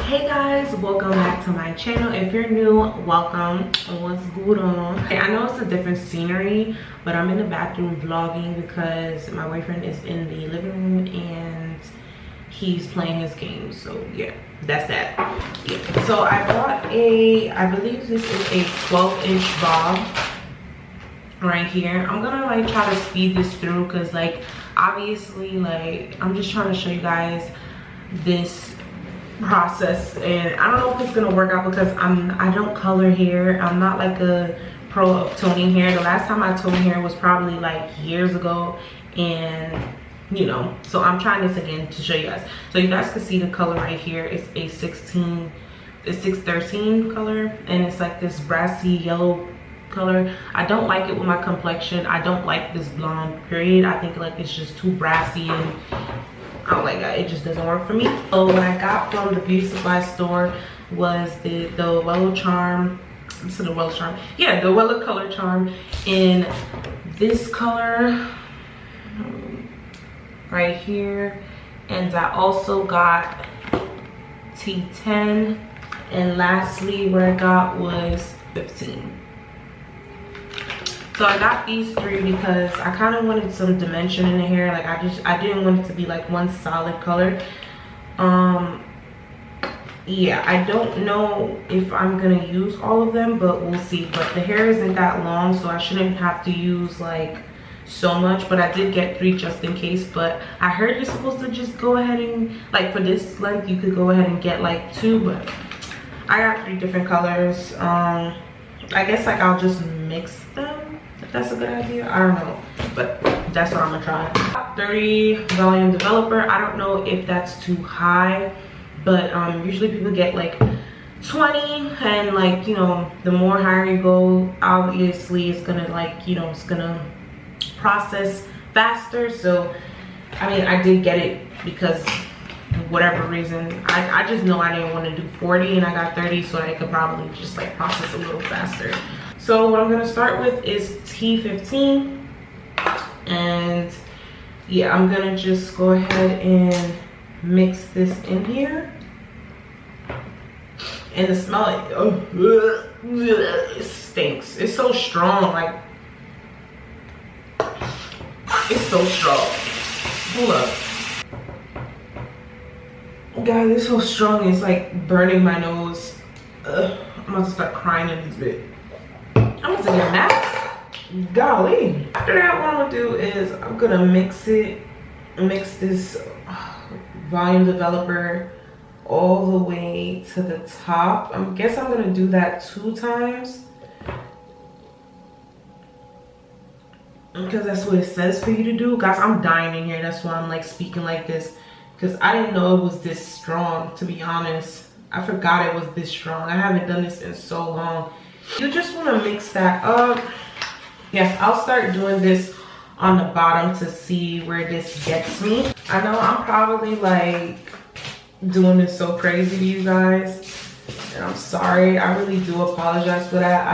Hey guys, welcome back to my channel. If you're new, welcome. What's good on? I know it's a different scenery, but I'm in the bathroom vlogging because my boyfriend is in the living room and he's playing his game. So yeah, that's that. Yeah. So I bought I believe this is a 12-inch bob right here. I'm gonna like try to speed this through because like obviously like I'm just trying to show you guys this process, and I don't know if it's gonna work out because I don't color hair. I'm not like a pro of toning hair. The last time I toned hair was probably like years ago, and you know, so I'm trying this again to show you guys. So you guys can see the color right here. It's a 613 color, and it's like this brassy yellow color. I don't like it with my complexion. I don't like this blonde period. I think like it's just too brassy and I don't like that. It just doesn't work for me. So what I got from the beauty supply store was the Wella Charm. So the Wella Charm. Yeah, the Wella color charm in this color right here. And I also got T10. And lastly, what I got was 15. So I got these three because I kind of wanted some dimension in the hair. Like I didn't want it to be like one solid color. Yeah, I don't know if I'm gonna use all of them, but we'll see. But the hair isn't that long, so I shouldn't have to use like so much. But I did get 3 just in case. But I heard you're supposed to just go ahead and like for this length you could go ahead and get like 2, but I got 3 different colors. I guess like I'll just mix them. If that's a good idea, I don't know, but that's what I'm gonna try. 30 volume developer. I don't know if that's too high, but usually people get like 20, and like, you know, the more higher you go, obviously it's gonna like, you know, it's gonna process faster. So I mean, I did get it because whatever reason, I just know I didn't want to do 40 and I got 30, so I could probably just like process a little faster. So what I'm gonna start with is T15, and yeah, I'm gonna just go ahead and mix this in here. And the smell, it stinks. It's so strong, like it's so strong. Hold up. Guys, it's so strong, it's like burning my nose. I'm about to start crying in this bit. I'm gonna get a mask. Golly. After that, what I'm gonna do is I'm gonna mix this volume developer all the way to the top. I guess I'm gonna do that 2 times because that's what it says for you to do. Guys, I'm dying in here. That's why I'm like speaking like this, because I didn't know it was this strong, to be honest. I forgot it was this strong. I haven't done this in so long. You just want to mix that up. Yes, I'll start doing this on the bottom to see where this gets me. I know I'm probably like doing this so crazy to you guys, and I'm sorry. I really do apologize for that.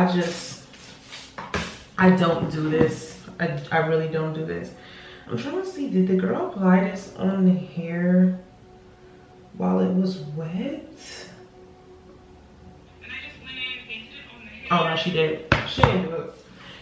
I don't do this. I really don't do this. I'm trying to see, did the girl apply this on the hair while it was wet? Oh no, she did. She didn't do it.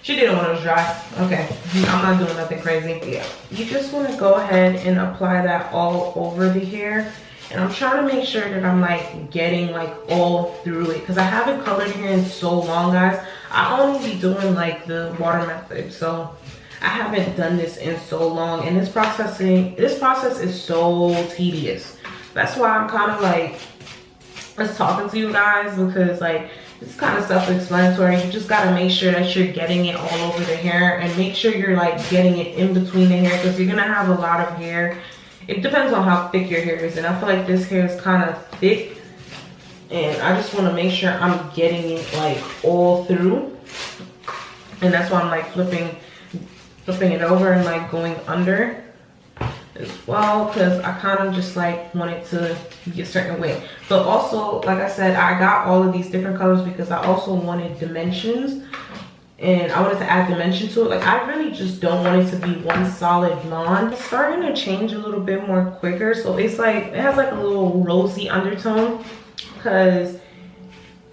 She did it when it was dry. Okay, I'm not doing nothing crazy. Yeah, you just want to go ahead and apply that all over the hair. And I'm trying to make sure that I'm like getting like all through it, because I haven't colored hair in so long, guys. I only be doing like the water method, so I haven't done this in so long. And this process is so tedious. That's why I'm kind of like just talking to you guys, because like it's kind of self-explanatory. You just got to make sure that you're getting it all over the hair, and make sure you're like getting it in between the hair, because you're gonna have a lot of hair. It depends on how thick your hair is, and I feel like this hair is kind of thick, and I just want to make sure I'm getting it like all through. And that's why I'm like flipping it over and like going under as well, because I kind of just like want it to be a certain way. But also, like I said, I got all of these different colors because I also wanted dimensions, and I wanted to add dimension to it. Like I really just don't want it to be one solid blonde. It's starting to change a little bit more quicker, so it's like it has like a little rosy undertone. because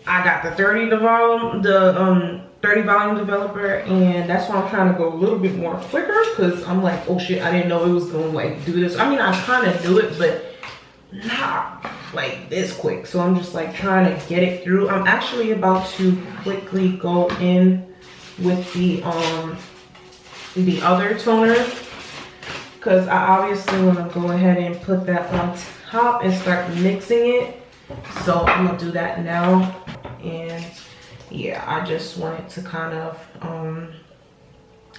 I got the 30 volume developer, and that's why I'm trying to go a little bit more quicker, because I'm like, oh shit, I didn't know it was gonna like do this. I mean, I kind of knew it, but not like this quick. So I'm just like trying to get it through. I'm actually about to quickly go in with the other toner, because I obviously want to go ahead and put that on top and start mixing it. So I'm gonna do that now. And yeah, I just wanted to kind of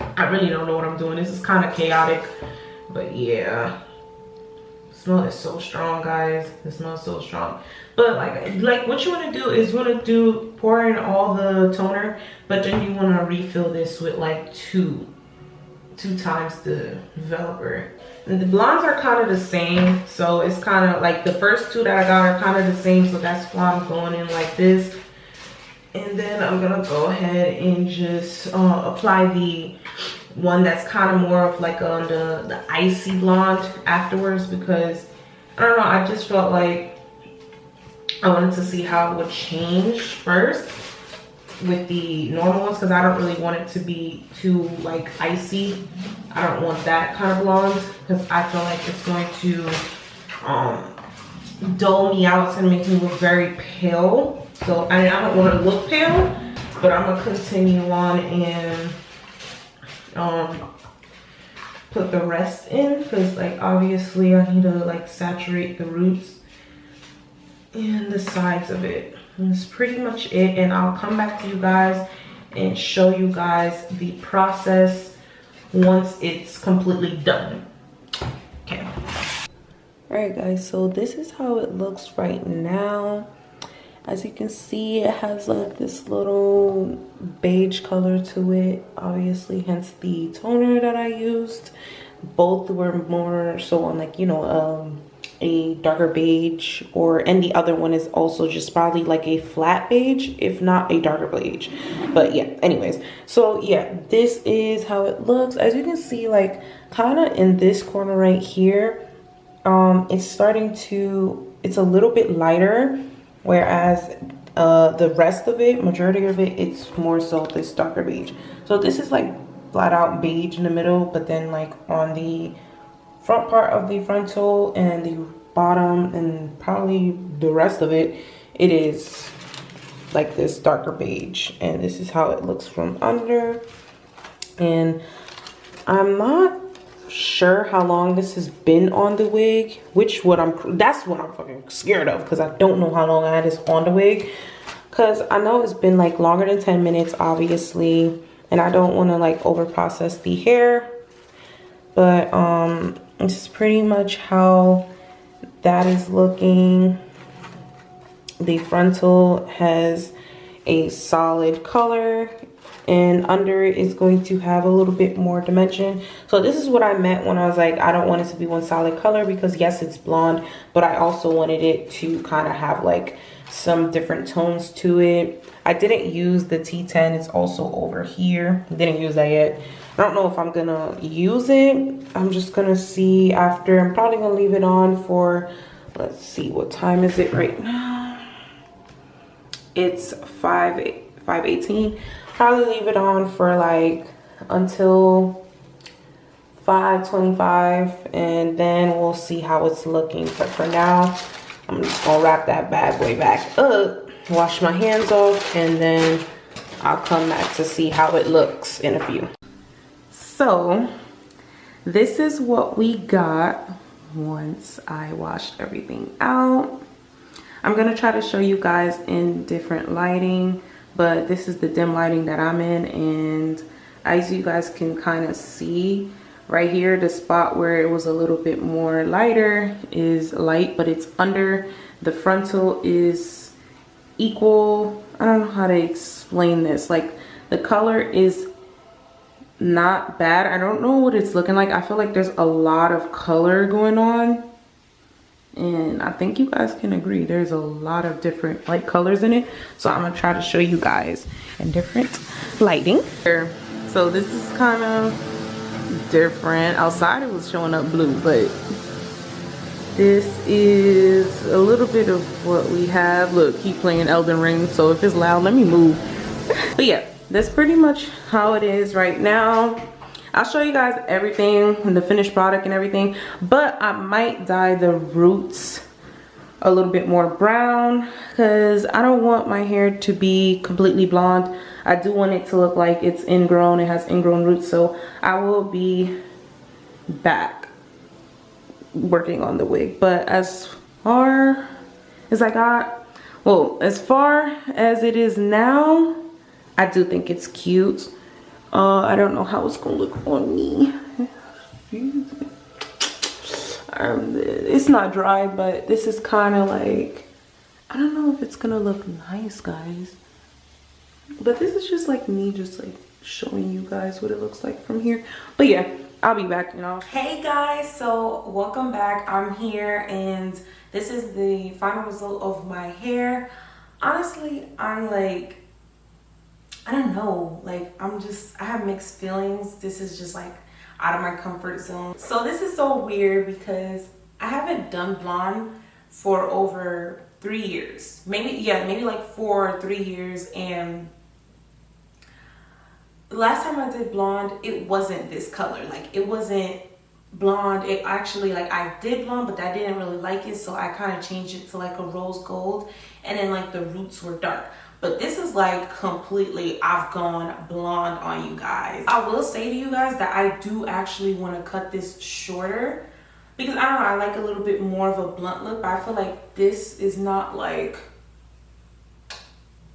I really don't know what I'm doing. This is kind of chaotic, but yeah, the smell is so strong, guys. The smell is so strong. But like what you want to do is you want to pour in all the toner, but then you want to refill this with like two times the developer. And the blondes are kind of the same, so it's kind of like the first two that I got are kind of the same, so that's why I'm going in like this. And then I'm gonna go ahead and just apply the one that's kind of more of like on the icy blonde afterwards, because I don't know, I just felt like I wanted to see how it would change first with the normal ones, because I don't really want it to be too like icy. I don't want that kind of blonde, because I feel like it's going to dull me out. It's gonna make me look very pale. So I mean, I don't want to look pale, but I'm gonna continue on and put the rest in, because like obviously I need to like saturate the roots and the sides of it. And that's pretty much it, and I'll come back to you guys and show you guys the process once it's completely done. Okay. All right guys, so this is how it looks right now. As you can see, it has like this little beige color to it, obviously, hence the toner that I used. Both were more so on like, you know, a darker beige, and the other one is also just probably like a flat beige, if not a darker beige. But yeah, anyways, so yeah, this is how it looks. As you can see, like kind of in this corner right here, it's a little bit lighter, whereas the rest of it, majority of it, it's more so this darker beige. So this is like flat out beige in the middle, but then like on the front part of the frontal and the bottom and probably the rest of it, it is like this darker beige. And this is how it looks from under. And I'm not sure how long this has been on the wig, that's what I'm fucking scared of, because I don't know how long I had this on the wig, because I know it's been like longer than 10 minutes obviously, and I don't want to like over process the hair. But this is pretty much how that is looking. The frontal has a solid color, and under it is going to have a little bit more dimension. So this is what I meant when I was like, I don't want it to be one solid color, because yes, it's blonde, but I also wanted it to kind of have like some different tones to it. I didn't use the T10, it's also over here. Didn't use that yet. I don't know if I'm gonna use it. I'm just gonna see after. I'm probably gonna leave it on for, let's see, what time is it right now? It's 5:18. Probably leave it on for like until 5:25, and then we'll see how it's looking. But for now, I'm just gonna wrap that bad boy back up, wash my hands off, and then I'll come back to see how it looks in a few. So this is what we got once I washed everything out. I'm gonna try to show you guys in different lighting, but this is the dim lighting that I'm in, and as you guys can kind of see right here, the spot where it was a little bit more lighter is light, but it's under. The frontal is equal. I don't know how to explain this. Like the color is not bad. I don't know what it's looking like. I feel like there's a lot of color going on, and I think you guys can agree there's a lot of different light colors in it. So I'm gonna try to show you guys in different lighting. So this is kind of different. Outside it was showing up blue, but This is a little bit of what we have. Look, keep playing Elden Ring, so if it's loud, let me move. But yeah, that's pretty much how it is right now. I'll show you guys everything and the finished product and everything, but I might dye the roots a little bit more brown because I don't want my hair to be completely blonde. I do want it to look like it's ingrown, it has ingrown roots, so I will be back working on the wig. But as far as I got, well, as far as it is now, I do think it's cute. I don't know how it's gonna look on me. It's not dry, but this is kind of like, I don't know if it's gonna look nice, guys, but this is just like me just like showing you guys what it looks like from here. But yeah, I'll be back, you know. Hey guys, so welcome back. I'm here and this is the final result of my hair. Honestly, I'm like, I don't know, like I have mixed feelings. This is just like out of my comfort zone. So this is so weird because I haven't done blonde for over 3 years. Maybe like 4 or 3 years. And the last time I did blonde, it wasn't this color. Like it wasn't blonde. It actually, like I did blonde, but I didn't really like it. So I kind of changed it to like a rose gold. And then like the roots were dark. But this is like completely, I've gone blonde on you guys. I will say to you guys that I do actually want to cut this shorter because I don't know, I like a little bit more of a blunt look, but I feel like this is not like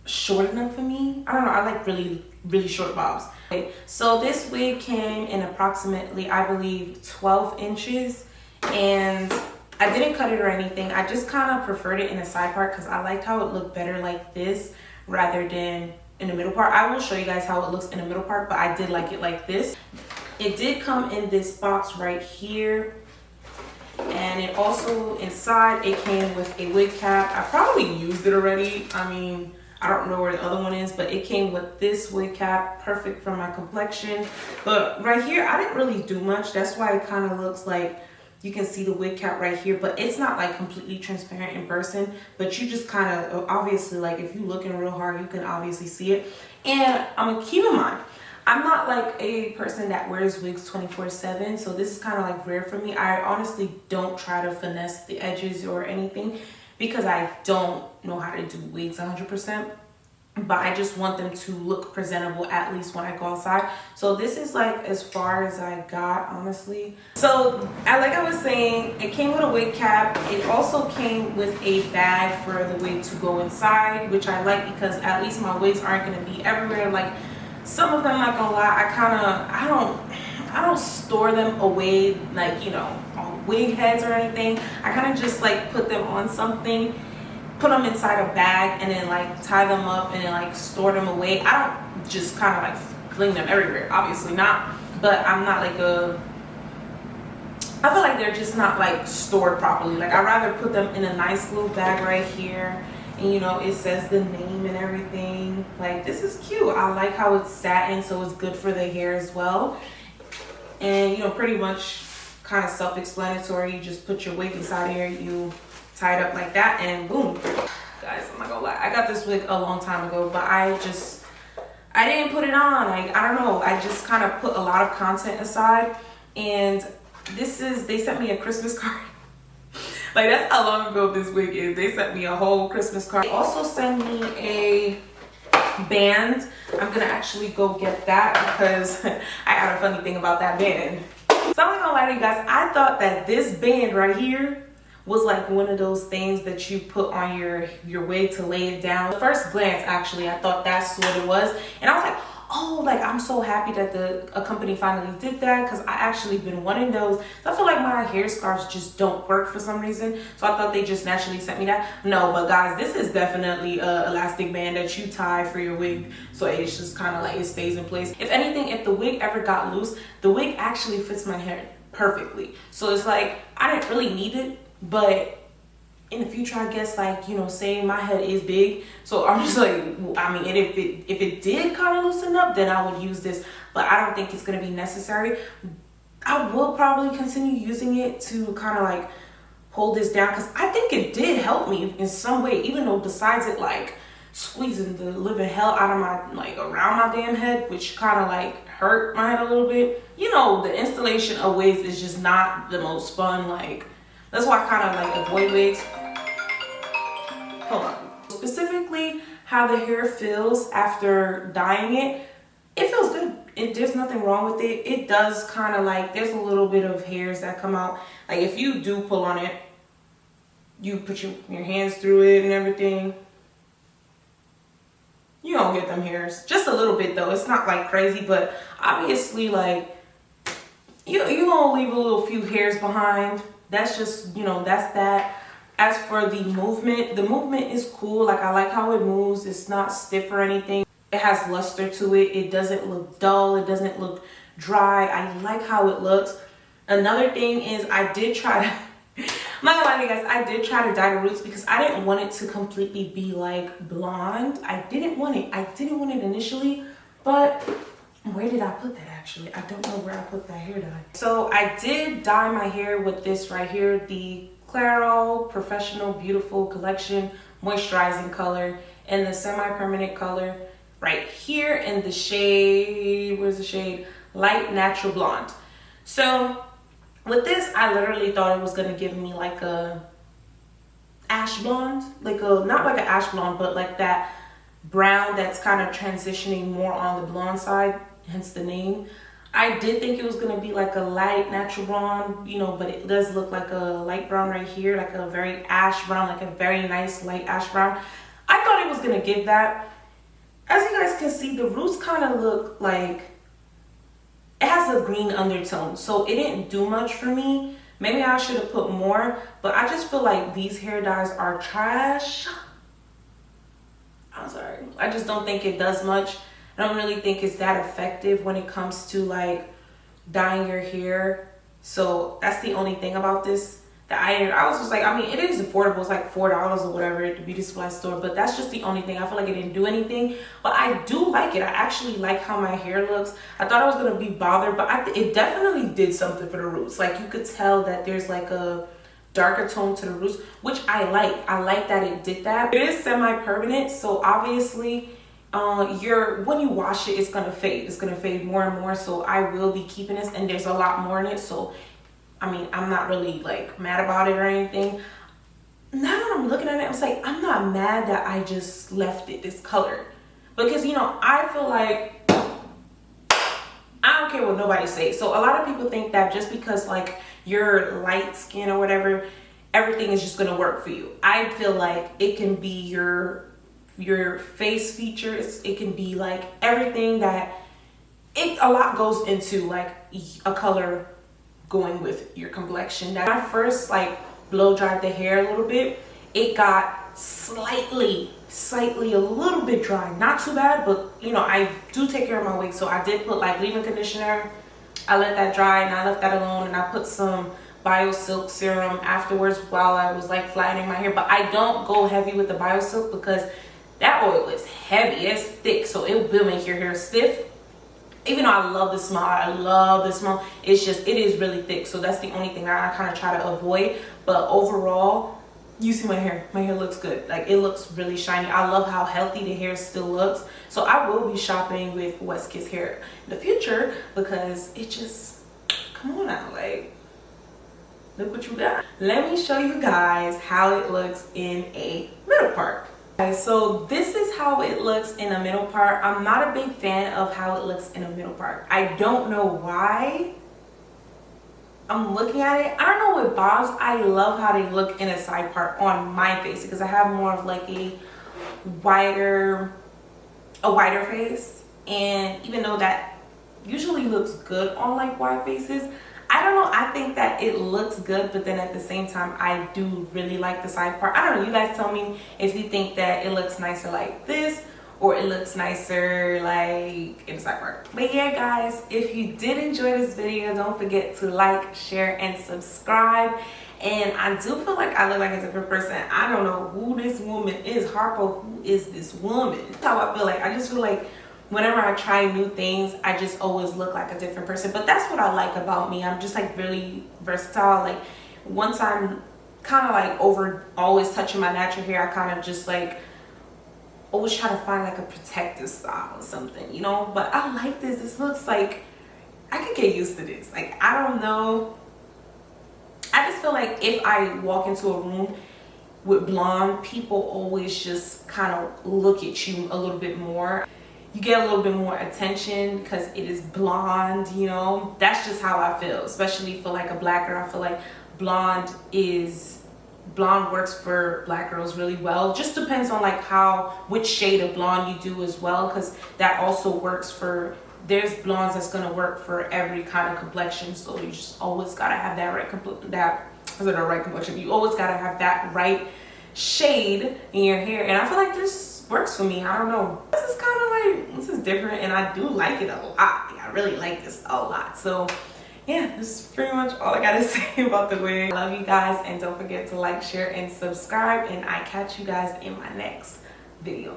short enough for me. I don't know, I like really short bobs. Okay, so this wig came in approximately, I believe, 12 inches, and I didn't cut it or anything. I just kind of preferred it in the side part because I liked how it looked better like this rather than in the middle part. I will show you guys how it looks in the middle part, but I did like it like this. It did come in this box right here, and it also inside it came with a wig cap. I probably used it already. I mean, I don't know where the other one is, but it came with this wig cap, perfect for my complexion. But right here, I didn't really do much. That's why it kind of looks like you can see the wig cap right here, but it's not like completely transparent in person, but you just kind of, obviously, like if you looking real hard, you can obviously see it. And I'm gonna keep in mind, I'm not like a person that wears wigs 24/7, so this is kind of like rare for me. I honestly don't try to finesse the edges or anything because I don't know how to do wigs 100%. But I just want them to look presentable at least when I go outside. So this is like as far as I got, honestly. So like I was saying, it came with a wig cap. It also came with a bag for the wig to go inside, which I like because at least my wigs aren't going to be everywhere. Like some of them, not gonna lie, I don't store them away, like, you know, on wig heads or anything. I kind of just like put them on something, put them inside a bag, and then like tie them up and then like store them away. I don't just kind of like fling them everywhere, obviously not, but I'm not like I feel like they're just not like stored properly. Like I'd rather put them in a nice little bag right here, and you know, it says the name and everything. Like this is cute. I like how it's satin, so it's good for the hair as well. And you know, pretty much kind of self-explanatory. You just put your wig inside here, you tie it up like that, and boom. Guys, I'm not gonna lie, I got this wig a long time ago, but I didn't put it on. Like, I don't know, I just kind of put a lot of content aside. And they sent me a Christmas card. Like, that's how long ago this wig is. They sent me a whole Christmas card. They also sent me a band. I'm gonna actually go get that because I got a funny thing about that band. So I'm not gonna lie to you guys, I thought that this band right here was like one of those things that you put on your wig to lay it down. At first glance, actually, I thought that's what it was. And I was like, oh, like I'm so happy that a company finally did that, because I actually been wanting those. So I feel like my hair scarves just don't work for some reason. So I thought they just naturally sent me that. No, but guys, this is definitely a elastic band that you tie for your wig. So it's just kind of like it stays in place. If anything, if the wig ever got loose, the wig actually fits my hair perfectly. So it's like, I didn't really need it. But in the future, I guess, like, you know, say my head is big, so I'm just like, I mean, and if it did kind of loosen up, then I would use this, but I don't think it's going to be necessary. I will probably continue using it to kind of like hold this down, because I think it did help me in some way, even though besides it like squeezing the living hell out of my, like around my damn head, which kind of like hurt my head a little bit. You know, the installation of wigs is just not the most fun. Like, that's why I kind of like avoid wigs. Hold on. Specifically, how the hair feels after dyeing it, it feels good. There's nothing wrong with it. It does kind of like, there's a little bit of hairs that come out. Like if you do pull on it, you put your hands through it and everything, you don't get them hairs. Just a little bit though. It's not like crazy, but obviously like you're gonna leave a little few hairs behind. That's just, you know, that's that. As for the movement is cool. Like I like how it moves. It's not stiff or anything. It has luster to it. It doesn't look dull. It doesn't look dry. I like how it looks. Another thing is I did try to, I'm not gonna lie to you guys, I did try to dye the roots because I didn't want it to completely be like blonde. I didn't want it initially, but where did I put that actually? I don't know where I put that hair dye. So I did dye my hair with this right here, the Claro Professional Beautiful Collection moisturizing color in the semi-permanent color right here in the shade, where's the shade? Light Natural Blonde. So with this, I literally thought it was gonna give me like a ash blonde, like a, not like an ash blonde, but like that brown that's kind of transitioning more on the blonde side, hence the name. I did think it was gonna be like a light natural brown, you know, but it does look like a light brown right here, like a very ash brown, like a very nice light ash brown. I thought it was gonna give that. As you guys can see, the roots kind of look like it has a green undertone, so it didn't do much for me. Maybe I should have put more, but I just feel like these hair dyes are trash. I'm sorry. I just don't think it does much. I don't really think it's that effective when it comes to like dyeing your hair. So that's the only thing about this that I was just like, I mean, it is affordable. It's like $4 or whatever at the beauty supply store, but that's just the only thing. I feel like it didn't do anything, but I do like it. I actually like how my hair looks. I thought I was gonna be bothered, but it definitely did something for the roots. Like you could tell that there's like a darker tone to the roots, which I like. I like that it did that. It is semi-permanent, so obviously when you wash it, it's gonna fade. It's gonna fade more and more, so I will be keeping this, and there's a lot more in it, so I mean, I'm not really like mad about it or anything. Now that I'm looking at it, I'm like, I'm not mad that I just left it this color, because you know, I feel like I don't care what nobody says. So a lot of people think that just because like you're light skin or whatever, everything is just gonna work for you. I feel like it can be your face features. It can be like everything that a lot goes into like a color going with your complexion. When I first like blow dried the hair a little bit, it got slightly a little bit dry. Not too bad, but you know, I do take care of my wig, so I did put like leave-in conditioner. I let that dry and I left that alone, and I put some BioSilk serum afterwards while I was like flattening my hair. But I don't go heavy with the BioSilk because that oil is heavy, it's thick, so it will make your hair stiff. Even though I love the smell, it's just, it is really thick. So that's the only thing I kind of try to avoid. But overall, you see my hair looks good. Like it looks really shiny. I love how healthy the hair still looks. So I will be shopping with West Kiss hair in the future, because it just, come on now, like look what you got. Let me show you guys how it looks in a middle part. Okay, so this is how it looks in a middle part. I'm not a big fan of how it looks in a middle part. I don't know why. I'm looking at it, I don't know what bobs. I love how they look in a side part on my face, because I have more of like a wider face, and even though that usually looks good on like wide faces, I don't know, I think that it looks good, but then at the same time, I do really like the side part. I don't know, you guys tell me if you think that it looks nicer like this, or it looks nicer like in the side part. But yeah, guys, if you did enjoy this video, don't forget to like, share, and subscribe. And I do feel like I look like a different person. I don't know who this woman is. Harper, who is this woman? That's how I feel like. I just feel like whenever I try new things, I just always look like a different person. But that's what I like about me. I'm just like really versatile. Like once I'm kind of like always touching my natural hair. I kind of just like always try to find like a protective style or something, you know. But I like this. This looks like I could get used to this. Like, I don't know. I just feel like if I walk into a room with blonde, people always just kind of look at you a little bit more. You get a little bit more attention because it is blonde, you know. That's just how I feel, especially for like a black girl. I feel like blonde works for black girls really well. Just depends on like which shade of blonde you do as well, because that also works for, there's blondes that's gonna work for every kind of complexion. So you just always gotta have that right complexion. You always gotta have that right shade in your hair. And I feel like this works for me. I don't know. This is kind of like, this is different, and I do like it a lot. I really like this a lot. So yeah, this is pretty much all I gotta say about the wig. I love you guys, and don't forget to like, share, and subscribe, and I catch you guys in my next video.